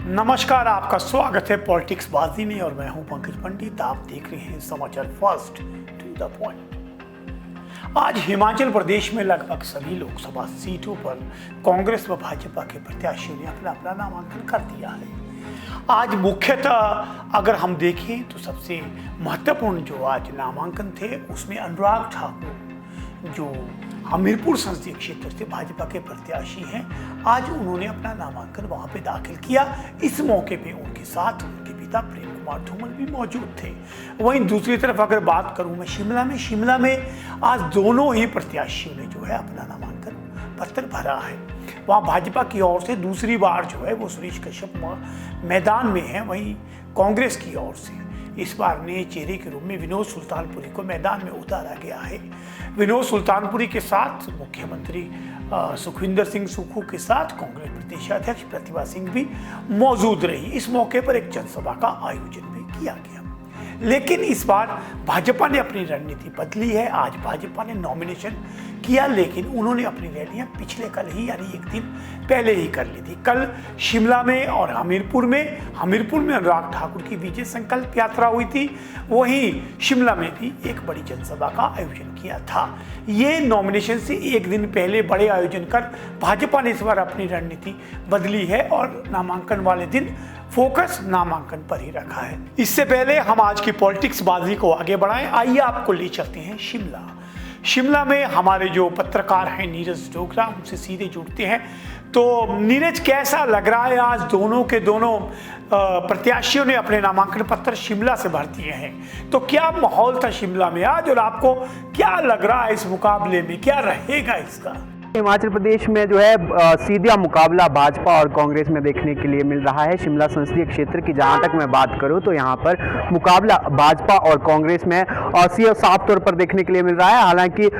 नमस्कार, आपका स्वागत है पॉलिटिक्स बाजी में और मैं हूं पंकज पंडित। आप देख रहे हैं समाचार फर्स्ट टू द पॉइंट। आज हिमाचल प्रदेश में लगभग सभी लोकसभा सीटों पर कांग्रेस व भाजपा के प्रत्याशियों ने अपना अपना नामांकन कर दिया है। आज मुख्यतः अगर हम देखें तो सबसे महत्वपूर्ण जो आज नामांकन थे उसमें अनुराग ठाकुर जो हमीरपुर संसदीय क्षेत्र से भाजपा के प्रत्याशी हैं, आज उन्होंने अपना नामांकन वहां पे दाखिल किया। इस मौके पे उनके साथ उनके पिता प्रेम कुमार धूमल भी मौजूद थे। वहीं दूसरी तरफ अगर बात करूं मैं शिमला में आज दोनों ही प्रत्याशियों ने जो है अपना नामांकन पत्र भरा है। वहाँ भाजपा की ओर से दूसरी बार जो है वो सुरेश कश्यप मैदान में है, वहीं कांग्रेस की ओर से इस बार नए चेहरे के रूप में विनोद सुल्तानपुरी को मैदान में उतारा गया है। विनोद सुल्तानपुरी के साथ मुख्यमंत्री सुखविंदर सिंह सुक्खू के साथ कांग्रेस प्रदेशाध्यक्ष प्रतिभा सिंह भी मौजूद रही। इस मौके पर एक जनसभा का आयोजन भी किया गया, लेकिन इस बार भाजपा ने अपनी रणनीति बदली है। आज भाजपा ने नॉमिनेशन किया, लेकिन उन्होंने अपनी रैलियां पिछले कल ही यानी एक दिन पहले ही कर ली थी। कल शिमला में और हमीरपुर में अनुराग ठाकुर की विजय संकल्प यात्रा हुई थी, वहीं शिमला में भी एक बड़ी जनसभा का आयोजन किया था। ये नॉमिनेशन से एक दिन पहले बड़े आयोजन कर भाजपा ने इस बार अपनी रणनीति बदली है और नामांकन वाले दिन फोकस नामांकन पर ही रखा है। इससे पहले हम आज की पॉलिटिक्स बाजी को आगे बढ़ाएं, आइए आपको ले चलते हैं शिमला में हमारे जो पत्रकार हैं नीरज डोगरा, उनसे सीधे जुड़ते हैं। तो नीरज, कैसा लग रहा है आज दोनों के दोनों प्रत्याशियों ने अपने नामांकन पत्र शिमला से भर दिए हैं, तो क्या माहौल था शिमला में आज और आपको क्या लग रहा है इस मुकाबले में, क्या रहेगा इसका? हिमाचल प्रदेश में जो है सीधा मुकाबला भाजपा और कांग्रेस में देखने के लिए मिल रहा है। शिमला संसदीय क्षेत्र की जहां तक मैं बात करूं तो यहां पर मुकाबला भाजपा और कांग्रेस में साफ तौर पर देखने के लिए मिल रहा है। हालांकि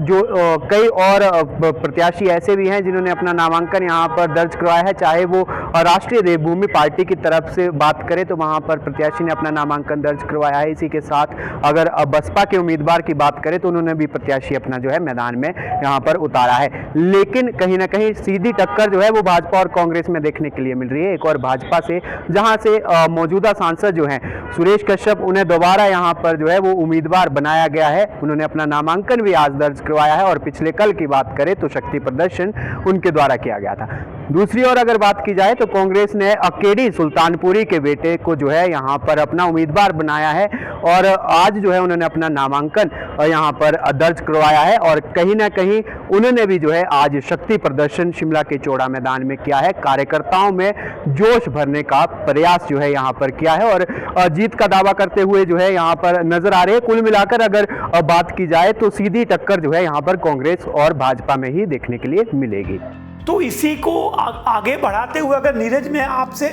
जो कई और प्रत्याशी ऐसे भी हैं जिन्होंने अपना नामांकन यहां पर दर्ज करवाया है। चाहे वो राष्ट्रीय देवभूमि पार्टी की तरफ से बात करें तो वहां पर प्रत्याशी ने अपना नामांकन दर्ज करवाया है। इसी के साथ अगर बसपा के उम्मीदवार की बात करें तो उन्होंने भी प्रत्याशी अपना जो है मैदान में यहाँ पर उतारा है। लेकिन कहीं ना कहीं सीधी टक्कर जो है वो भाजपा और कांग्रेस में देखने के लिए मिल रही है। एक और भाजपा से जहां से मौजूदा सांसद जो हैं सुरेश कश्यप, उन्हें दोबारा यहां पर जो है वो उम्मीदवार बनाया गया है। उन्होंने अपना नामांकन भी आज दर्ज करवाया है और पिछले कल की बात करें तो शक्ति प्रदर्शन उनके द्वारा किया गया था। दूसरी ओर अगर बात की जाए तो कांग्रेस ने केडी सुल्तानपुरी के बेटे को जो है यहाँ पर अपना उम्मीदवार बनाया है और आज जो है उन्होंने अपना नामांकन यहाँ पर दर्ज करवाया है और कहीं ना कहीं उन्होंने भी जो है आज शक्ति प्रदर्शन शिमला के चौड़ा मैदान में किया है। कार्यकर्ताओं में जोश भरने का प्रयास जो है यहाँ पर किया है और जीत का दावा करते हुए जो है यहाँ पर नजर आ रहे हैं। कुल मिलाकर अगर बात की जाए तो सीधी टक्कर जो है यहाँ पर कांग्रेस और भाजपा में ही देखने के लिए मिलेगी। तो इसी को आगे बढ़ाते हुए अगर नीरज मैं आपसे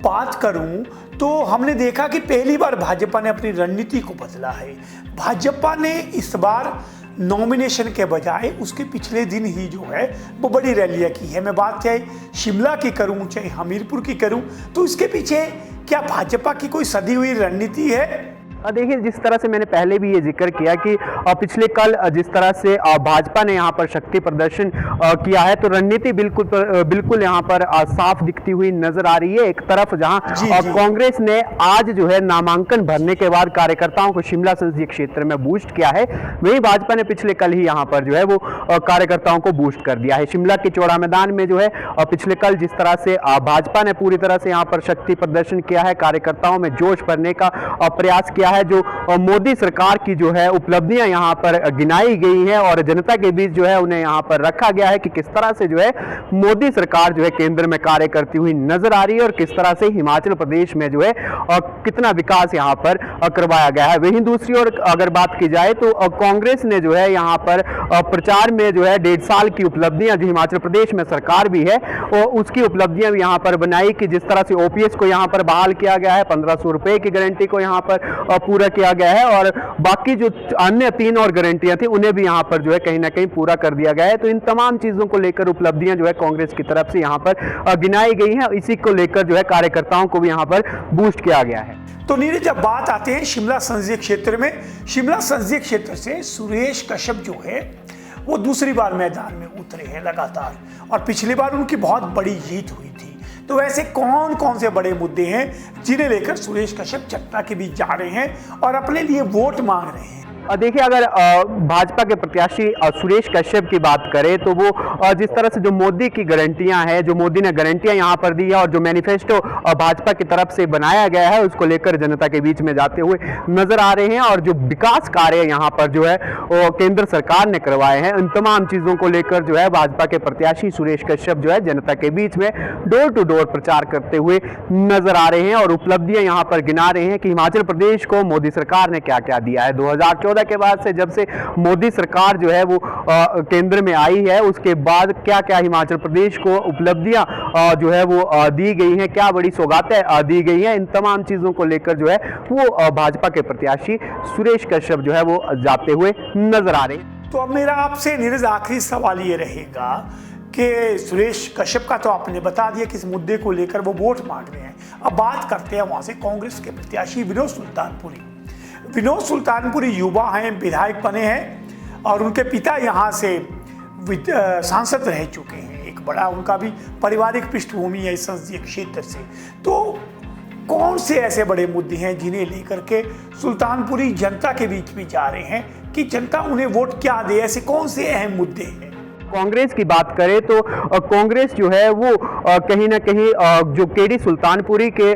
बात करूं तो हमने देखा कि पहली बार भाजपा ने अपनी रणनीति को बदला है। भाजपा ने इस बार नॉमिनेशन के बजाय उसके पिछले दिन ही जो है वो बड़ी रैलियां की है। मैं बात चाहे शिमला की करूं चाहे हमीरपुर की करूं, तो इसके पीछे क्या भाजपा की कोई सदी हुई रणनीति है? देखिए, जिस तरह से मैंने पहले भी ये जिक्र किया कि पिछले कल जिस तरह से भाजपा ने यहाँ पर शक्ति प्रदर्शन किया है तो रणनीति बिल्कुल यहाँ पर साफ दिखती हुई नजर आ रही है। एक तरफ जहाँ कांग्रेस ने आज जो है नामांकन भरने के बाद कार्यकर्ताओं को शिमला संसदीय क्षेत्र में बूस्ट किया है, वहीं भाजपा ने पिछले कल ही यहाँ पर जो है वो कार्यकर्ताओं को बूस्ट कर दिया है। शिमला के चौड़ा मैदान में जो है पिछले कल जिस तरह से भाजपा ने पूरी तरह से यहाँ पर शक्ति प्रदर्शन किया है, कार्यकर्ताओं में जोश भरने का प्रयास किया है। जो मोदी सरकार की जो है उपलब्धियां यहां पर गिनाई गई हैं और जनता के बीच जो है उन्हें यहां पर रखा गया है कि किस तरह से जो है मोदी सरकार जो है केंद्र में कार्य करती हुई नजर आ रही है और किस तरह से हिमाचल प्रदेश में जो है कितना विकास यहां पर करवाया गया है। वहीं दूसरी ओर अगर बात की जाए तो कांग्रेस ने जो है यहां पर प्रचार में जो है 1.5 साल की उपलब्धियां जो हिमाचल प्रदेश में सरकार भी है और उसकी उपलब्धियां भी यहां पर बनाई कि जिस तरह से ओपीएस को यहां पर बहाल किया गया है, 1500 रुपए की गारंटी को यहां पर पूरा किया गया है और बाकी जो अन्य 3 और गारंटियां थी उन्हें भी यहां पर जो है कहीं ना कहीं पूरा कर दिया गया है। तो इन तमाम चीजों को लेकर उपलब्धियां जो है कांग्रेस की तरफ से यहां पर गिनाई गई हैं। इसी को लेकर जो है कार्यकर्ताओं को भी यहां पर बूस्ट किया गया है। तो नीरज, जब बात आते हैं शिमला संसदीय क्षेत्र में, शिमला संसदीय क्षेत्र से सुरेश कश्यप जो है वो दूसरी बार मैदान में उतरे हैं लगातार और पिछली बार उनकी बहुत बड़ी जीत हुई थी। तो वैसे कौन कौन से बड़े मुद्दे हैं जिन्हें लेकर सुरेश कश्यप जनता के बीच जा रहे हैं और अपने लिए वोट मांग रहे हैं? देखिए, अगर भाजपा के प्रत्याशी सुरेश कश्यप की बात करें तो वो जिस तरह से जो मोदी की गारंटियां हैं, जो मोदी ने गारंटियां यहां पर दी है और जो मैनिफेस्टो भाजपा की तरफ से बनाया गया है उसको लेकर जनता के बीच में जाते हुए नजर आ रहे हैं। और जो विकास कार्य यहां पर जो है वो केंद्र सरकार ने करवाए हैं, उन तमाम चीजों को लेकर जो है भाजपा के प्रत्याशी सुरेश कश्यप जो है जनता के बीच में डोर टू डोर प्रचार करते हुए नजर आ रहे हैं और उपलब्धियां यहां पर गिना रहे हैं कि हिमाचल प्रदेश को मोदी सरकार ने क्या क्या दिया है। 2014 के बाद से, जब से मोदी सरकार जो है वो केंद्र में आई है, उसके बाद क्या क्या हिमाचल प्रदेश को उपलब्धियां जो है वो दी गई हैं, क्या बड़ी सौगातें दी गई हैं, इन तमाम चीजों को लेकर जो है वो भाजपा के प्रत्याशी सुरेश कश्यप जो है वो जाते हुए नजर आ रहे हैं। तो अब मेरा आपसे नीरज आखिरी सवाल ये रहेगा कि सुरेश कश्यप का तो आपने बता दिया कि इस मुद्दे को लेकर वो वोट मांग रहे हैं। अब बात करते हैं वहां से कांग्रेस के प्रत्याशी विनोद सुल्तानपुरी। विनोद सुल्तानपुरी युवा हैं, विधायक बने हैं और उनके पिता यहाँ से सांसद रह चुके हैं। एक बड़ा उनका भी पारिवारिक पृष्ठभूमि है इस संसदीय क्षेत्र से। तो कौन से ऐसे बड़े मुद्दे हैं जिन्हें लेकर के सुल्तानपुरी जनता के बीच में जा रहे हैं कि जनता उन्हें वोट क्या दे? ऐसे कौन से अहम मुद्दे हैं? कांग्रेस की बात करें तो कांग्रेस जो है वो कहीं ना कहीं जो केडी सुल्तानपुरी के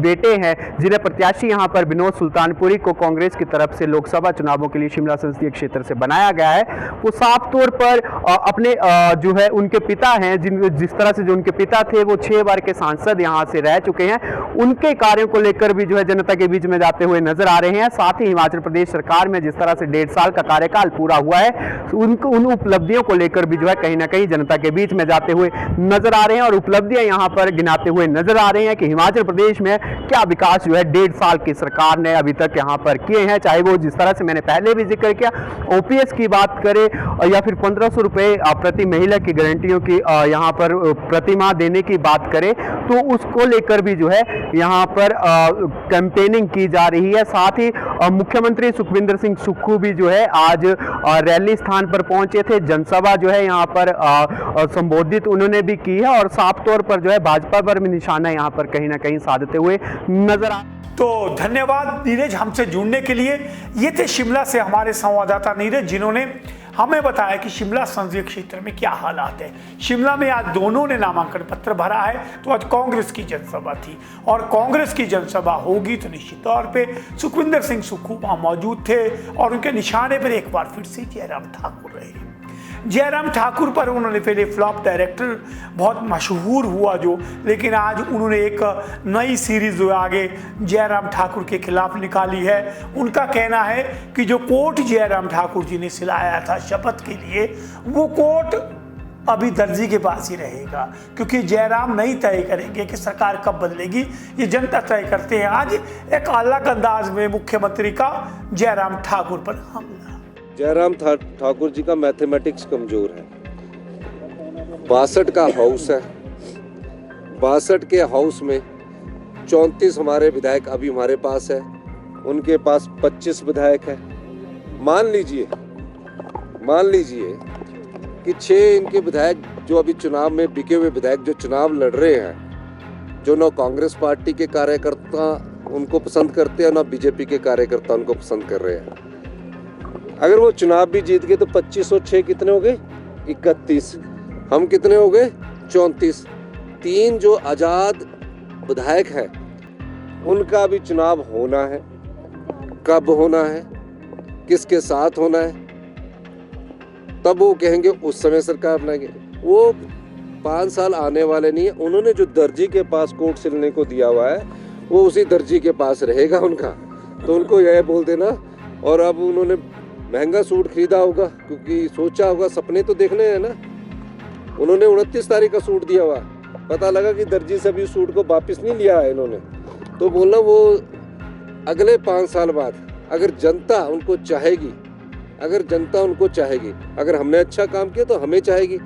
बेटे हैं, जिन्हें प्रत्याशी यहां पर विनोद सुल्तानपुरी को कांग्रेस की तरफ से लोकसभा चुनावों के लिए शिमला संसदीय क्षेत्र से बनाया गया है, वो साफ तौर पर अपने जो है उनके पिता हैं, जिस तरह से जो उनके पिता थे वो 6 बार के सांसद यहां से रह चुके हैं, उनके कार्यों को लेकर भी जो है जनता के बीच में जाते हुए नजर आ रहे हैं। साथ ही हिमाचल प्रदेश सरकार में जिस तरह से 1.5 साल का कार्यकाल पूरा हुआ है, उन उपलब्धियों को लेकर जो है कहीं ना कहीं जनता के बीच में जाते हुए नजर आ रहे हैं और उपलब्धियां यहां पर गिनाते हुए नजर आ रहे हैं कि हिमाचल प्रदेश में क्या विकास जो है 1.5 साल की सरकार ने अभी तक यहां पर किए हैं। चाहे वो जिस तरह से मैंने पहले भी जिक्र किया, ओपीएस की बात करें या फिर 1500 रुपए प्रति महिला की गारंटियों की यहां पर प्रतिमाह देने की बात करें तो उसको लेकर भी जो है यहां पर कैंपेनिंग की जा रही है। साथ ही मुख्यमंत्री सुखविंदर सिंह सुक्खू भी जो है आज रैली स्थान पर पहुंचे थे, जनसभा जो है यहाँ पर संबोधित उन्होंने भी की है और साफ तौर पर जो है भाजपा पर भी निशाना यहाँ पर कहीं ना कहीं साधते हुए नजर आ। तो धन्यवाद नीरज हमसे जुड़ने के लिए। ये थे शिमला से हमारे संवाददाता नीरज, जिन्होंने हमें बताया कि शिमला संसदीय क्षेत्र में क्या हालात है। शिमला में आज दोनों ने नामांकन पत्र भरा है, तो आज कांग्रेस की जनसभा थी और कांग्रेस की जनसभा होगी तो निश्चित तौर पे सुखविंदर सिंह सुक्खू वहां मौजूद थे और उनके निशाने पर एक बार फिर से जयराम ठाकुर रहे। जयराम ठाकुर पर उन्होंने पहले फ्लॉप डायरेक्टर बहुत मशहूर हुआ जो, लेकिन आज उन्होंने एक नई सीरीज जो आगे जयराम ठाकुर के खिलाफ निकाली है। उनका कहना है कि जो कोट जयराम ठाकुर जी ने सिलाया था शपथ के लिए, वो कोट अभी दर्जी के पास ही रहेगा, क्योंकि जयराम नहीं तय करेंगे कि सरकार कब बदलेगी, ये जनता तय करते हैं। आज एक अलग अंदाज में मुख्यमंत्री का जयराम ठाकुर पर हमला। जयराम ठाकुर जी का मैथमेटिक्स कमजोर है। 62 का हाउस है, 62 के हाउस में 34 हमारे विधायक अभी हमारे पास है, उनके पास 25 विधायक है। मान लीजिए कि 6 इनके विधायक जो अभी चुनाव में बिके हुए विधायक जो चुनाव लड़ रहे हैं, जो ना कांग्रेस पार्टी के कार्यकर्ता उनको पसंद करते हैं ना बीजेपी के कार्यकर्ता उनको पसंद कर रहे हैं। अगर वो चुनाव भी जीत गए तो 25 और 6 कितने हो गए? 31। हम कितने हो गए? 34। 3 जो आजाद विधायक हैं उनका भी चुनाव होना है। कब होना है, किसके साथ होना है, तब वो कहेंगे उस समय सरकार बनाएंगे। वो 5 साल आने वाले नहीं है। उन्होंने जो दर्जी के पास कोट सिलने को दिया हुआ है वो उसी दर्जी के पास रहेगा उनका, तो उनको यह बोल देना। और अब उन्होंने महंगा सूट खरीदा होगा क्योंकि सोचा होगा, सपने तो देखने हैं ना। उन्होंने 29 तारीख का सूट दिया हुआ, पता लगा कि दर्जी से भी सूट को वापस नहीं लिया है इन्होंने, तो बोलना वो अगले 5 साल बाद अगर जनता उनको चाहेगी, अगर हमने अच्छा काम किया तो हमें चाहेगी,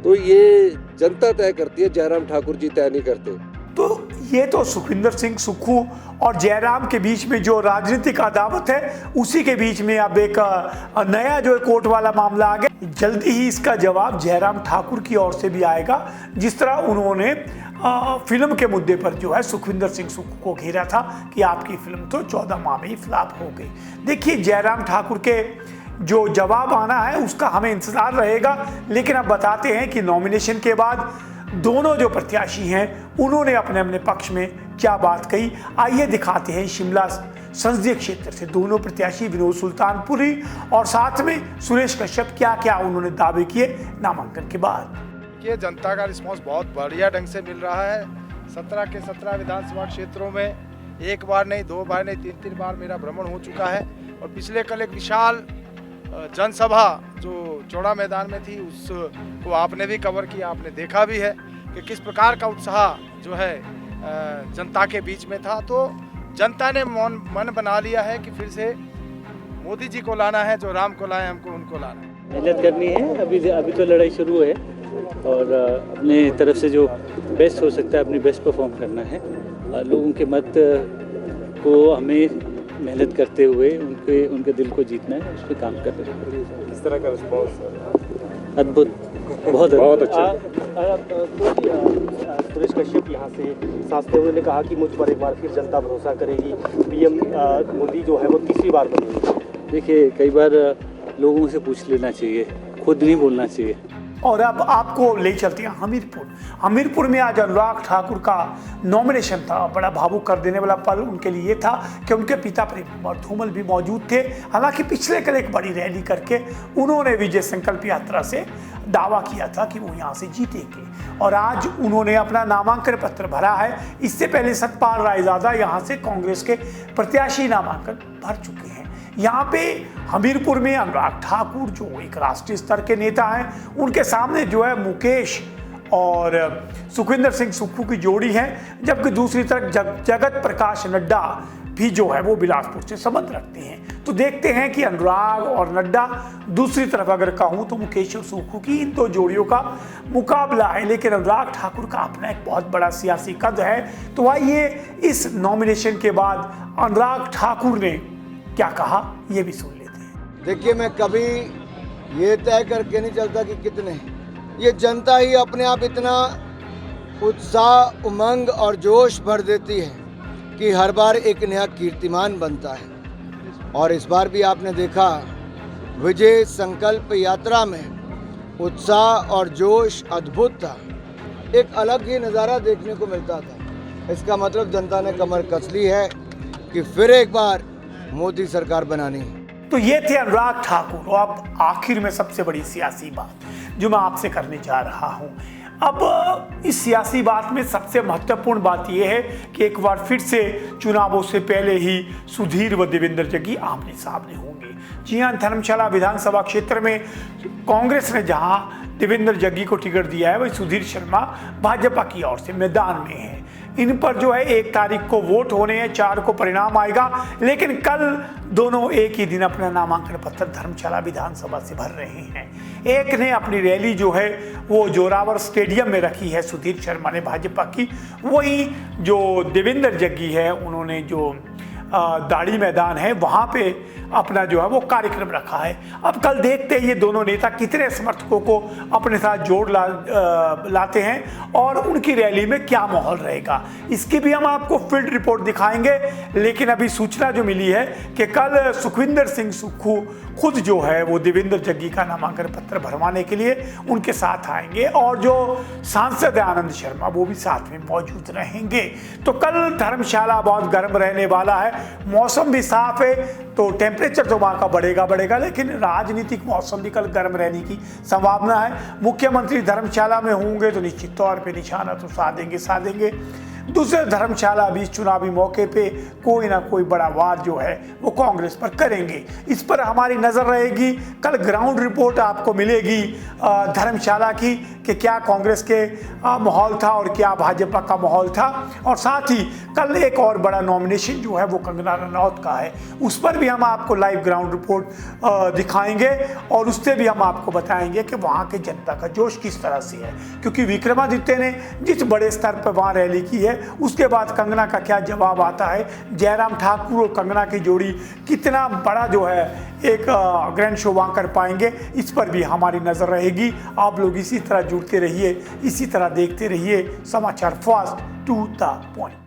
तो ये जनता तय करती है, जयराम ठाकुर जी तय नहीं करते। तो ये तो सुखविंदर सिंह सुक्खू और जयराम के बीच में जो राजनीतिक अदावत है, उसी के बीच में अब एक नया जो कोर्ट वाला मामला आ गया। जल्दी ही इसका जवाब जयराम ठाकुर की ओर से भी आएगा। जिस तरह उन्होंने फिल्म के मुद्दे पर जो है सुखविंदर सिंह सुक्खू को घेरा था कि आपकी फिल्म तो 14 माह में ही फ्लॉप हो गई। देखिए जयराम ठाकुर के जो जवाब आना है उसका हमें इंतजार रहेगा, लेकिन अब बताते हैं कि नॉमिनेशन के बाद दोनों जो प्रत्याशी हैं उन्होंने अपने अपने पक्ष में क्या बात कही। आइए दिखाते हैं शिमला संसदीय क्षेत्र से दोनों प्रत्याशी विनोद सुल्तानपुरी और साथ में सुरेश कश्यप क्या क्या उन्होंने दावे किए नामांकन के बाद। ये जनता का रिस्पांस बहुत बढ़िया ढंग से मिल रहा है। 17 के 17 विधानसभा क्षेत्रों में एक बार नहीं, 2 बार नहीं, 3 बार मेरा भ्रमण हो चुका है। और पिछले कल एक विशाल जनसभा जो चौड़ा मैदान में थी उसको आपने भी कवर किया, आपने देखा भी है कि किस प्रकार का उत्साह जो है जनता के बीच में था। तो जनता ने मन बना लिया है कि फिर से मोदी जी को लाना है, जो राम को लाए हमको उनको लाना है। मेहनत करनी है, अभी तो लड़ाई शुरू है और अपने तरफ से जो बेस्ट हो सकता है अपनी बेस्ट परफॉर्म करना है। लोगों के मत को हमें मेहनत करते हुए उनके दिल को जीतना है, उस पर काम कर रहे हैं। किस तरह का रिस्पॉन्स? अद्भुत, बहुत अच्छा। सुरेश कश्यप यहाँ से सांसद उन्होंने कहा कि मुझ पर एक बार फिर जनता भरोसा करेगी, पीएम मोदी जो है वो तीसरी बार बनेंगे। देखिए कई बार लोगों से पूछ लेना चाहिए, खुद नहीं बोलना चाहिए। और अब आपको ले चलते हैं हमीरपुर में आज अनुराग ठाकुर का नॉमिनेशन था। बड़ा भावुक कर देने वाला पल उनके लिए ये था कि उनके पिता प्रेम कुमार धूमल भी मौजूद थे। हालांकि पिछले कल एक बड़ी रैली करके उन्होंने विजय संकल्प यात्रा से दावा किया था कि वो यहाँ से जीतेंगे और आज उन्होंने अपना नामांकन पत्र भरा है। इससे पहले सतपाल रायजादा यहाँ से कांग्रेस के प्रत्याशी नामांकन भर चुके हैं। यहाँ पे हमीरपुर में अनुराग ठाकुर जो एक राष्ट्रीय स्तर के नेता हैं, उनके सामने जो है मुकेश और सुखविंदर सिंह सुक्खू की जोड़ी है, जबकि दूसरी तरफ जगत प्रकाश नड्डा भी जो है वो बिलासपुर से संबंध रखते हैं। तो देखते हैं कि अनुराग और नड्डा, दूसरी तरफ अगर कहूँ तो मुकेश और सुक्खू की इन दो जोड़ियों का मुकाबला है। लेकिन अनुराग ठाकुर का अपना एक बहुत बड़ा सियासी कद है। तो आइए इस नॉमिनेशन के बाद अनुराग ठाकुर ने क्या कहा ये भी सुन लेते हैं। देखिए मैं कभी ये तय करके नहीं चलता कि कितने, ये जनता ही अपने आप इतना उत्साह, उमंग और जोश भर देती है कि हर बार एक नया कीर्तिमान बनता है। और इस बार भी आपने देखा विजय संकल्प यात्रा में उत्साह और जोश अद्भुत था, एक अलग ही नज़ारा देखने को मिलता था। इसका मतलब जनता ने कमर कस ली है कि फिर एक बार मोदी सरकार बनानी है। तो ये थे अनुराग ठाकुर। और अब आखिर में सबसे बड़ी सियासी बात जो मैं आपसे करने जा रहा हूं। अब इस सियासी बात में सबसे महत्वपूर्ण बात यह है कि एक बार फिर से चुनावों से पहले ही सुधीर व देवेंद्र जग्गी आमने सामने होंगे। जी हां, धर्मशाला विधानसभा क्षेत्र में कांग्रेस ने जहां देवेंद्र जग्गी को टिकट दिया है, वही सुधीर शर्मा भाजपा की ओर से मैदान में है। इन पर जो है 1 तारीख को वोट होने हैं, 4 को परिणाम आएगा। लेकिन कल दोनों एक ही दिन अपना नामांकन पत्र धर्मशाला विधानसभा से भर रहे हैं। एक ने अपनी रैली जो है वो जोरावर स्टेडियम में रखी है, सुधीर शर्मा ने भाजपा की। वहीं जो देवेंद्र जग्गी है उन्होंने जो दाड़ी मैदान है वहाँ पे अपना जो है वो कार्यक्रम रखा है। अब कल देखते हैं ये दोनों नेता कितने समर्थकों को अपने साथ जोड़ लाते हैं और उनकी रैली में क्या माहौल रहेगा, इसकी भी हम आपको फील्ड रिपोर्ट दिखाएंगे। लेकिन अभी सूचना जो मिली है कि कल सुखविंदर सिंह सुक्खू खुद जो है वो देवेंद्र जग्गी का नामांकन पत्र भरवाने के लिए उनके साथ आएंगे और जो सांसद आनंद शर्मा वो भी साथ में मौजूद रहेंगे। तो कल धर्मशाला बहुत गर्म रहने वाला है, मौसम भी साफ है, तो टेम्परेचर तो वहाँ का बढ़ेगा, लेकिन राजनीतिक मौसम भी कल गर्म रहने की संभावना है। मुख्यमंत्री धर्मशाला में होंगे तो निश्चित तौर पे निशाना तो साधेंगे। दूसरे धर्मशाला भी चुनावी मौके पे कोई ना कोई बड़ा वार जो है वो कांग्रेस पर करेंगे। इस पर हमारी नज़र रहेगी। कल ग्राउंड रिपोर्ट आपको मिलेगी धर्मशाला की कि क्या कांग्रेस के माहौल था और क्या भाजपा का माहौल था। और साथ ही कल एक और बड़ा नॉमिनेशन जो है वो कंगना रनौत का है, उस पर भी हम आपको लाइव ग्राउंड रिपोर्ट दिखाएंगे और उससे भी हम आपको बताएंगे कि वहाँ के जनता का जोश किस तरह से है। क्योंकि विक्रमादित्य ने जिस बड़े स्तर पर वहाँ रैली की है, उसके बाद कंगना का क्या जवाब आता है, जयराम ठाकुर और कंगना की जोड़ी कितना बड़ा जो है एक ग्रैंड शो वहाँ कर पाएंगे, इस पर भी हमारी नज़र रहेगी। आप लोग इसी तरह जुड़ते रहिए, इसी तरह देखते रहिए समाचार फास्ट टू द पॉइंट।